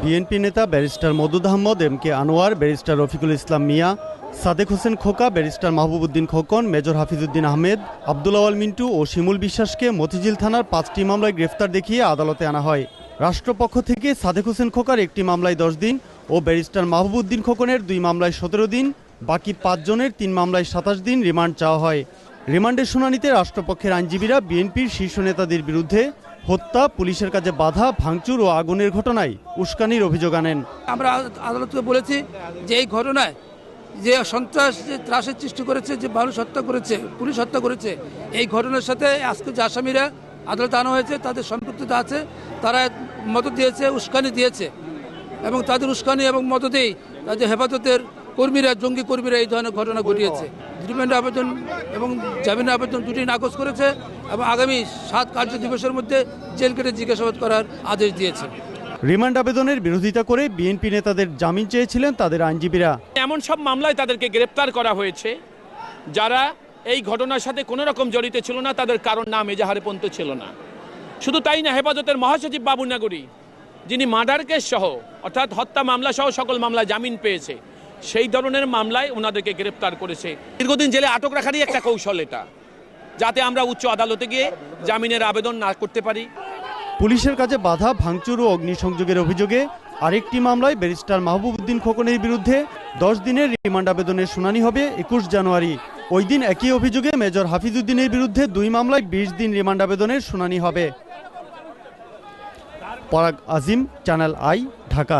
BNP নেতা barrister Moudud Ahmed, M K Anwar, barrister Rafiqul Islam Mia, Sadek Hossain Khoka, barrister Mahbubuddin Khokon, major Hafizuddin Ahmed, Abdul Awal Mintu ও শিমুল বিশ্বাসকে মতিঝিল থানার 5টি মামলায় গ্রেফতার দেখিয়ে আদালতে আনা হয়। রাষ্ট্রপক্ষ থেকে সাদেক হোসেন খোকার একটি মামলায় 10 দিন ও ব্যারিস্টার মাহবুবউদ্দিন খোকনের 2 মামলায় 17 দিন, বাকি 5 জনের 3 মামলায় 27 দিন রিমান্ড চাওয়া হয়। রিমান্ডের শুনানিতে রাষ্ট্রপক্ষের আইনজীবীরা বিএনপির শীর্ষ নেতাদের বিরুদ্ধে হত্যা, পুলিশের কাজে বাধা, ভাঙচুর ও আগুনের ঘটনায় উস্কানির অভিযোগ আনেন। আমরা আদালতকে বলেছি যে এই ঘটনায় যে সন্ত্রাস, যে ত্রাসের সৃষ্টি করেছে, যে মানুষ হত্যা করেছে, পুলিশ হত্যা করেছে, এই ঘটনার সাথে আজকে যে আসামিরা আদালতে আনা হয়েছে তাদের সম্পৃক্ততা আছে। তারা মদত দিয়েছে, উস্কানি দিয়েছে এবং তাদের উস্কানি এবং মদতেই তাদের হেফাজতের কর্মীরা, জঙ্গি কর্মীরা এই ধরনের ঘটনা ঘটিয়েছে। রিমান্ড আবেদন এবং জামিন আবেদন দুটি নাকচ করেছে এবং আগামী 7 কার্য দিবসের মধ্যে জেল কেটে জিজ্ঞাসাবাদ করার আদেশ দিয়েছে। রিমান্ড আবেদনের বিরোধিতা করে বিএনপি নেতাদের জামিন চেয়েছিলেন তাদের আইনজীবীরা। এমন সব মামলায় তাদেরকে গ্রেপ্তার করা হয়েছে যারা এই ঘটনার সাথে কোনো রকম জড়িত ছিল না, তাদের কারণ নাম এজাহারে পর্যন্ত ছিল না। শুধু তাই না, হেফাজতের মহাসচিব বাবু নাগরী, যিনি মার্ডার কেস সহ অর্থাৎ হত্যা মামলা সহ সকল মামলায় জামিন পেয়েছে, সেই ধরনের মামলায় ওনাদেরকে গ্রেপ্তার করেছে। দীর্ঘদিন জেলে আটক রাখারই একটা কৌশল এটা, যাতে আমরা উচ্চ আদালতে গিয়ে জামিনের আবেদন না করতে পারি। পুলিশের কাজে বাধা, ভাঙচুর ও অগ্নিসংযোগের অভিযোগে আরেকটি মামলায় ব্যারিস্টার মাহবুবউদ্দিন খোকনের বিরুদ্ধে 10 দিনের রিমান্ড আবেদনের শুনানি হবে 21 জানুয়ারি। ওই দিন একই অভিযোগে মেজর হাফিজউদ্দিনের বিরুদ্ধে 2 মামলায় 20 দিন রিমান্ড আবেদনের শুনানি হবে। পরাগ আজিম, চ্যানেল আই, ঢাকা।